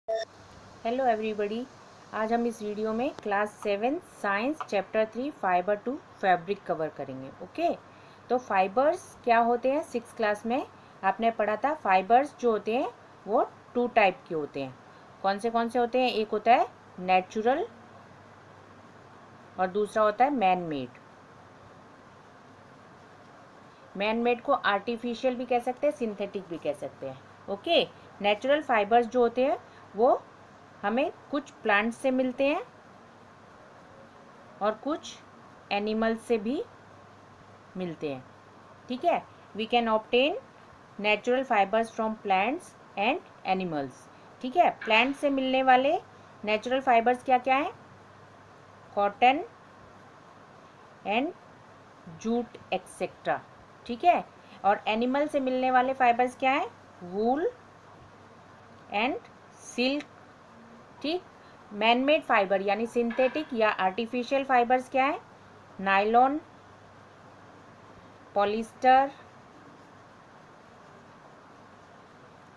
Hello everybody. आज हम इस वीडियो में class 7 science chapter 3 fibre to fabric cover करेंगे। ओके, तो फाइबर्स क्या होते हैं? 6 क्लास में आपने पढ़ा था। फाइबर्स जो होते हैं वो 2 टाइप के होते हैं। कौन से होते हैं? एक होता है नेचुरल और दूसरा होता है मैन मेड। मैन मेड को आर्टिफिशियल भी कह सकते हैं, सिंथेटिक भी कह सकते हैं। ओके, नेचुरल फाइबर्स जो होते हैं वो हमें कुछ प्लांट्स से मिलते हैं और कुछ एनिमल्स से भी मिलते हैं। ठीक है, we can obtain natural fibres from plants and animals. ठीक है, प्लांट से मिलने वाले नेचुरल फाइबर्स क्या क्या हैं? Cotton and jute etcetera. ठीक है, और एनिमल से मिलने वाले फाइबर्स क्या हैं? Wool and silk. ठीक, मैनमेड फाइबर यानी सिंथेटिक या आर्टिफिशियल फाइबर्स क्या है? Nylon, polyester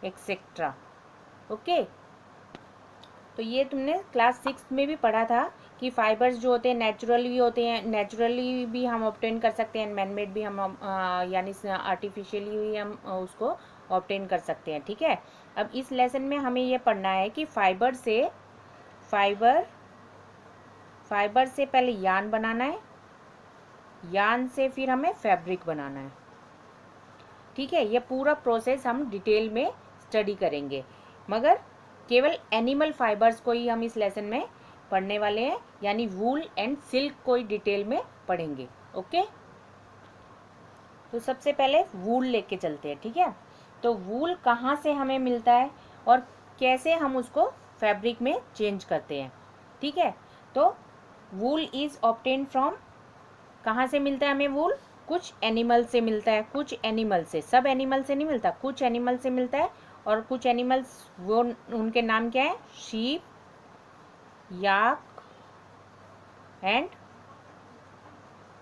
etcetera. ओके, तो ये तुमने क्लास 6 में भी पढ़ा था कि फाइबर्स जो होते हैं नेचुरली भी होते हैं, नेचुरली भी हम ऑब्टेन कर सकते हैं, मैनमेड भी हम यानी आर्टिफिशियली भी हम उसको ऑब्टेन कर सकते हैं। ठीक है, अब इस लेसन में हमें ये पढ़ना है कि फाइबर फाइबर से पहले यान बनाना है, यान से फिर हमें फैब्रिक बनाना है। ठीक है, ये पूरा प्रोसेस हम डिटेल में स्टडी करेंगे, मगर केवल एनिमल फाइबर्स को ही हम इस लेसन में पढ़ने वाले हैं, यानी वूल एंड सिल्क को ही डिटेल में पढ़ेंगे। ओके, तो सबसे पहले वूल लेके चलते हैं। ठीक है, तो वूल कहाँ से हमें मिलता है और कैसे हम उसको फैब्रिक में चेंज करते हैं। ठीक है, तो वूल इज ऑब्टेन फ्रॉम, कहाँ से मिलता है हमें वूल? कुछ एनिमल से मिलता है, कुछ एनिमल से, सब एनिमल से नहीं मिलता, कुछ एनिमल से मिलता है। और कुछ एनिमल्स वो उनके नाम क्या है? Sheep, yak and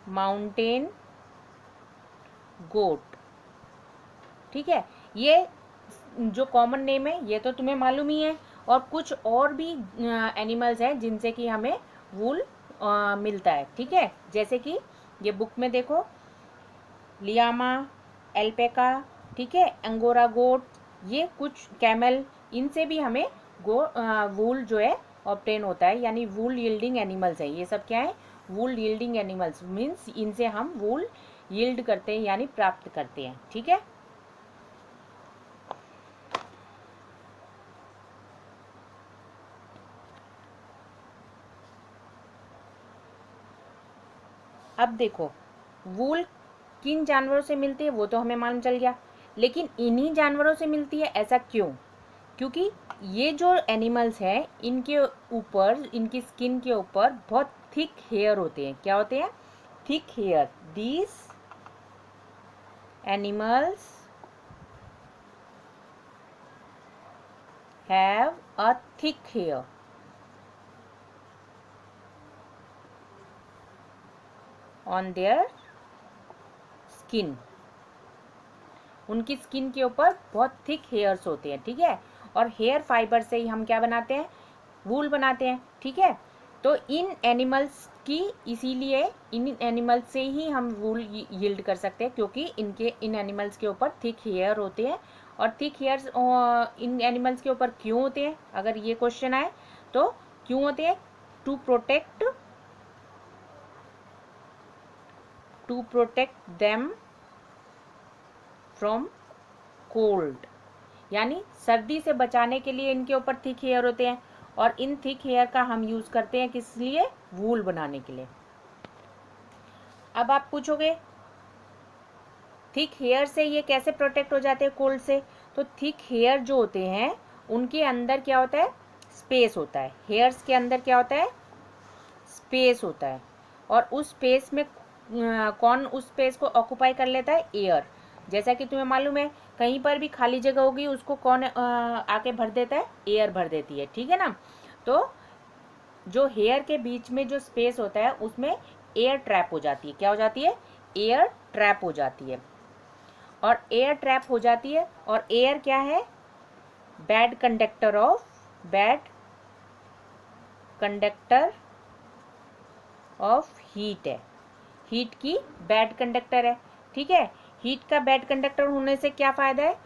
mountain goat. ठीक है, ये जो कॉमन नेम है ये तो तुम्हें मालूम ही है, और कुछ और भी एनिमल्स हैं जिनसे कि हमें वूल मिलता है। ठीक है, जैसे कि ये बुक में देखो, लियामा, एल्पेका, ठीक है, अंगोरा गोट, ये कुछ कैमल, इनसे भी हमें वूल जो है ऑब्टेन होता है, यानी वूल यील्डिंग एनिमल्स है। ये सब क्या है? वूल यील्डिंग एनिमल्स मीन्स इनसे हम वूल यील्ड करते हैं यानी प्राप्त करते हैं। ठीक है, अब देखो वूल किन जानवरों से मिलती है वो तो हमें मालूम चल गया, लेकिन इन्हीं जानवरों से मिलती है, ऐसा क्यों? क्योंकि ये जो एनिमल्स हैं इनके ऊपर, इनकी स्किन के ऊपर बहुत थिक हेयर होते हैं। क्या होते हैं? Thick hair. These animals have a thick hair on their skin. उनकी स्किन के ऊपर बहुत थिक हेयर्स होते हैं। ठीक है, और हेयर फाइबर से ही हम क्या बनाते हैं? वूल बनाते हैं। ठीक है, तो इन एनिमल्स की, इसीलिए इन एनिमल्स से ही हम वूल यील्ड कर सकते हैं, क्योंकि इन एनिमल्स के ऊपर थिक हेयर होते हैं। और थिक हेयर्स इन एनिमल्स के ऊपर क्यों होते हैं? अगर ये क्वेश्चन आए तो क्यों होते हैं? To protect them from cold, यानी सर्दी से बचाने के लिए इनके ऊपर थिक हेयर होते हैं, और इन थिक हेयर का हम यूज़ करते हैं किस लिए? वूल बनाने के लिए। अब आप पूछोगे थिक हेयर से ये कैसे प्रोटेक्ट हो जाते हैं कोल्ड से? तो थिक हेयर जो होते हैं उनके अंदर क्या होता है? स्पेस होता है। हेयर्स के अंदर क्या होता है? स्पेस होता है, और उस स्पेस में कौन उस स्पेस को ऑक्यूपाई कर लेता है? एयर। जैसा कि तुम्हें मालूम है, कहीं पर भी खाली जगह होगी उसको कौन आके भर देता है? एयर भर देती है। ठीक है ना, तो जो हेयर के बीच में जो स्पेस होता है उसमें एयर ट्रैप हो जाती है। क्या हो जाती है? एयर ट्रैप हो जाती है। और एयर ट्रैप हो जाती है, और एयर क्या है? Bad conductor of bad conductor of heat है, हीट की बैड कंडक्टर है। ठीक है, हीट का बैड कंडक्टर होने से क्या फ़ायदा है?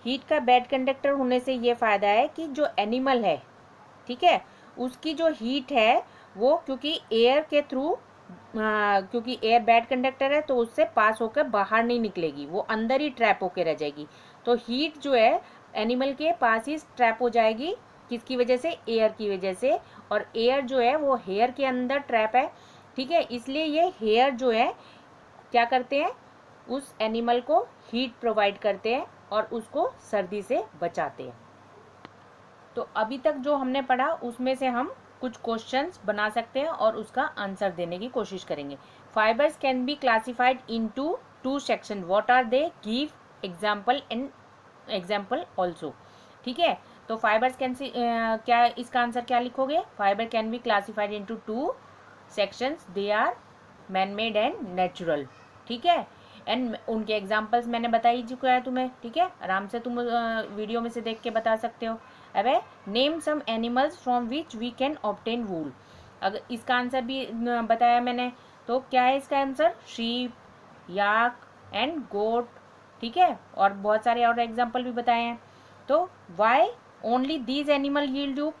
हीट का बैड कंडक्टर होने से ये फ़ायदा है कि जो एनिमल है, ठीक है, उसकी जो हीट है वो क्योंकि एयर के थ्रू, क्योंकि एयर बैड कंडक्टर है तो उससे पास होकर बाहर नहीं निकलेगी, वो अंदर ही ट्रैप होकर रह जाएगी। तो हीट जो है एनिमल के पास ही ट्रैप हो जाएगी, किसकी वजह से? एयर की वजह से। और एयर जो है वो हेयर के अंदर ट्रैप है। ठीक है, इसलिए ये हेयर जो है क्या करते हैं? उस एनिमल को हीट प्रोवाइड करते हैं और उसको सर्दी से बचाते हैं। तो अभी तक जो हमने पढ़ा उसमें से हम कुछ क्वेश्चंस बना सकते हैं और उसका आंसर देने की कोशिश करेंगे। Fibres can be classified into 2 section, what are they? Give example and example also. ठीक है, तो फाइबर्स कैन क्या, इसका आंसर क्या लिखोगे? Fibre can be classified into 2 sections, they are man made and natural. ठीक है, एंड उनके एग्जाम्पल्स मैंने बता ही चुका है तुम्हें। ठीक है, आराम से तुम वीडियो में से देख के बता सकते हो। अब name some animals from which we can obtain wool. अगर इसका आंसर भी बताया मैंने, तो क्या है इसका आंसर? शीप, याक एंड गोट। ठीक है, और बहुत सारे और एग्जाम्पल भी बताए हैं। तो why only these animal yield you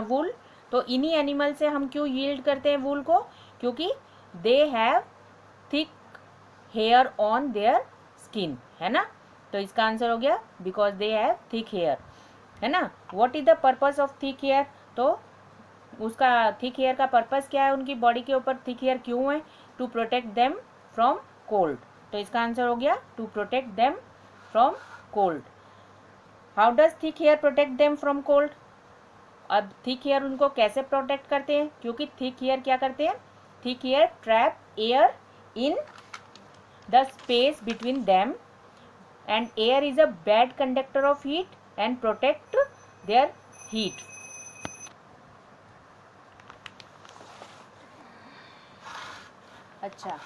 wool? तो इन्हीं एनिमल से हम क्यों यील्ड करते हैं वूल को? क्योंकि they have thick hair on their skin, है ना। तो इसका आंसर हो गया because they have thick hair, है ना। What is the purpose of thick hair? तो उसका थिक हेयर का पर्पस क्या है? उनकी बॉडी के ऊपर थिक हेयर क्यों है? To protect them from cold. तो इसका आंसर हो गया to protect them from cold. How does thick hair protect them from cold? अब थिक हेयर उनको कैसे प्रोटेक्ट करते हैं? क्योंकि थिक हेयर क्या करते हैं? Thick hair trap air in the space between them, and air is a bad conductor of heat and protect their heat. अच्छा,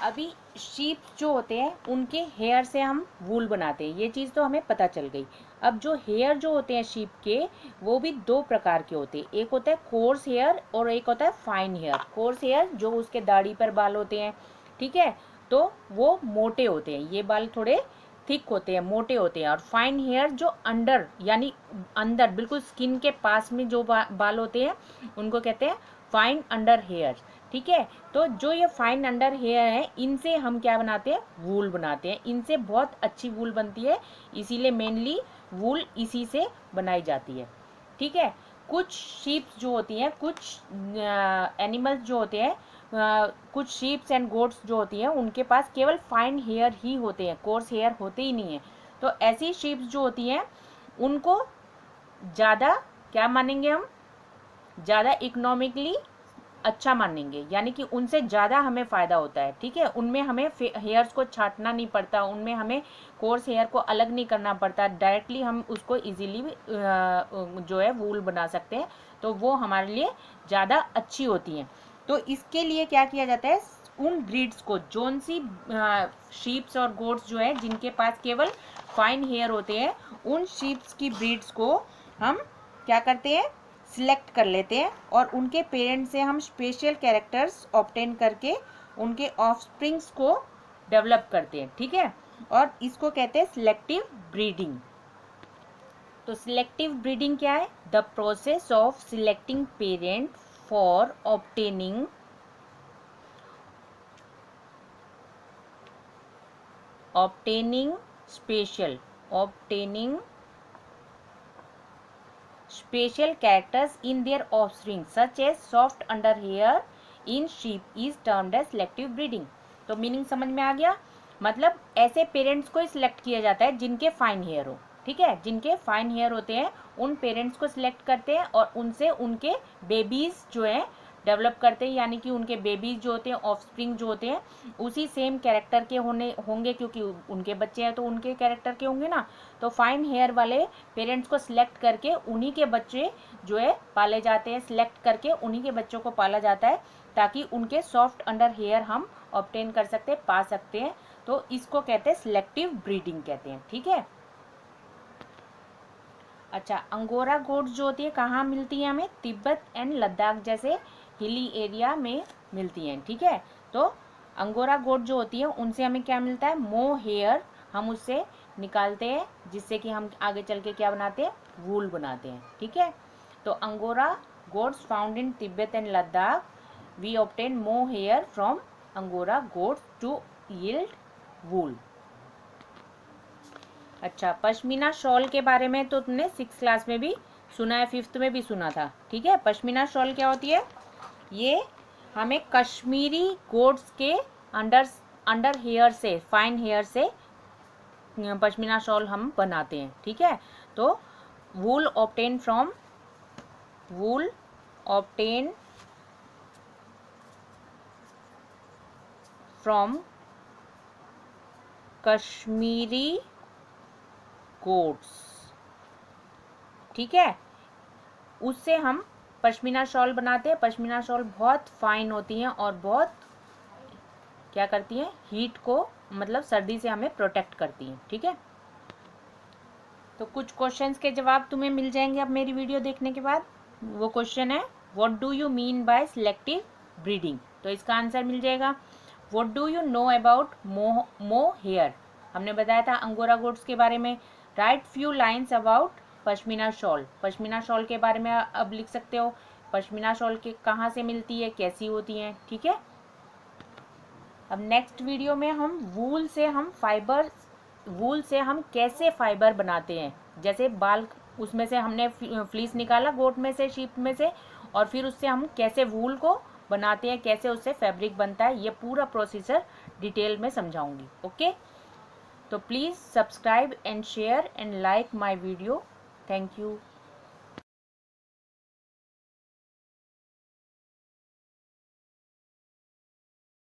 अभी शीप जो होते हैं उनके हेयर से हम वूल बनाते हैं, ये चीज़ तो हमें पता चल गई। अब जो हेयर जो होते हैं शीप के, वो भी 2 प्रकार के होते हैं। एक होता है कोर्स हेयर और एक होता है फाइन हेयर। कोर्स हेयर जो उसके दाढ़ी पर बाल होते हैं, ठीक है, तो वो मोटे होते हैं, ये बाल थोड़े थिक होते हैं, मोटे होते हैं। और फाइन हेयर जो अंडर, यानी अंदर बिल्कुल स्किन के पास में जो बाल होते हैं उनको कहते हैं फाइन अंडर हेयर। ठीक है, तो जो ये फाइन अंडर हेयर है इनसे हम क्या बनाते हैं? वूल बनाते हैं। इनसे बहुत अच्छी वूल बनती है, इसीलिए मेनली वूल इसी से बनाई जाती है। ठीक है, कुछ शीप्स जो होती हैं, कुछ एनिमल्स जो होते हैं, कुछ शीप्स एंड गोट्स जो होती हैं उनके पास केवल फाइन हेयर ही होते हैं, कोर्स हेयर होते ही नहीं है। तो ऐसी शीप्स जो होती हैं उनको ज़्यादा क्या मानेंगे हम? ज़्यादा इकोनॉमिकली अच्छा मानेंगे, यानी कि उनसे ज़्यादा हमें फ़ायदा होता है। ठीक है, उनमें हमें हेयर्स को छांटना नहीं पड़ता, उनमें हमें कोर्स हेयर को अलग नहीं करना पड़ता, डायरेक्टली हम उसको इजीली जो है वूल बना सकते हैं। तो वो हमारे लिए ज़्यादा अच्छी होती हैं। तो इसके लिए क्या किया जाता है? उन ब्रीड्स को, जोन सी शीप्स और गोट्स जो है जिनके पास केवल फाइन हेयर होते हैं, उन शीप्स की ब्रीड्स को हम क्या करते हैं? सिलेक्ट कर लेते हैं और उनके पेरेंट्स से हम स्पेशल कैरेक्टर्स ऑब्टेन करके उनके ऑफस्प्रिंग्स को डेवलप करते हैं। ठीक है, और इसको कहते हैं सिलेक्टिव ब्रीडिंग। तो सिलेक्टिव ब्रीडिंग क्या है? The process of selecting parent for obtaining special characters in their offspring such as soft under hair in sheep is termed as selective breeding। तो मीनिंग समझ में आ गया? मतलब ऐसे पेरेंट्स को सिलेक्ट किया जाता है जिनके फाइन हेयर हो। ठीक है, जिनके फाइन हेयर होते हैं उन पेरेंट्स को सिलेक्ट करते हैं और उनसे उनके बेबीज जो है डेवलप करते हैं, यानी कि उनके बेबीज जो होते हैं, ऑफस्प्रिंग जो होते हैं, उसी सेम कैरेक्टर के होंगे, क्योंकि उनके बच्चे हैं तो उनके कैरेक्टर के होंगे ना। तो फाइन हेयर वाले पेरेंट्स को सिलेक्ट करके उन्हीं के बच्चे जो है पाले जाते हैं, सिलेक्ट करके उन्हीं के बच्चों को पाला जाता है ताकि उनके सॉफ्ट अंडर हेयर हम ऑब्टेन कर सकते हैं, पा सकते हैं। तो इसको कहते हैं सिलेक्टिव ब्रीडिंग कहते हैं। ठीक है, अच्छा, अंगोरा गोट्स जो होती है कहाँ मिलती है हमें? तिब्बत एंड लद्दाख जैसे हिली एरिया में मिलती हैं, ठीक है। तो अंगोरा गोट जो होती है उनसे हमें क्या मिलता है? मो हेयर, हम उससे निकालते हैं जिससे कि हम आगे चल के क्या बनाते हैं? वूल बनाते हैं, ठीक है। तो angora goats found in Tibet and Ladakh, we obtain mohair from angora goats to yield wool. अच्छा, पश्मीना शॉल के बारे में तो तुमने 6 क्लास में भी सुना है, 5th में भी सुना था, ठीक है। पश्मीना शॉल क्या होती है? ये हमें कश्मीरी गोट्स के अंडर हेयर से, फाइन हेयर से पश्मीना शॉल हम बनाते हैं, ठीक है। तो वूल ऑब्टेन फ्रॉम कश्मीरी गोट्स, ठीक है, उससे हम पश्मीना शॉल बनाते हैं। पश्मीना शॉल बहुत फाइन होती हैं और बहुत क्या करती हैं? हीट को, मतलब सर्दी से हमें प्रोटेक्ट करती हैं, ठीक है। तो कुछ क्वेश्चंस के जवाब तुम्हें मिल जाएंगे अब मेरी वीडियो देखने के बाद। वो क्वेश्चन है, what do you mean by selective breeding? तो इसका आंसर मिल जाएगा, what do you know about मो हेयर? हमने बताया था अंगोरा गोट्स के बारे में। Right few lines about pashmina shawl, pashmina shawl के बारे में अब लिख सकते हो। पश्मीना शॉल के कहाँ से मिलती है, कैसी होती हैं, ठीक है। अब नेक्स्ट वीडियो में हम वूल से हम कैसे फाइबर बनाते हैं। जैसे बाल, उसमें से हमने फ्लीस निकाला गोट में से, शीप में से, और फिर उससे हम कैसे वूल को बनाते हैं, कैसे उससे फैब्रिक बनता है, ये पूरा प्रोसीजर डिटेल में समझाऊंगी, ओके। तो please subscribe and share and like my video. Thank you.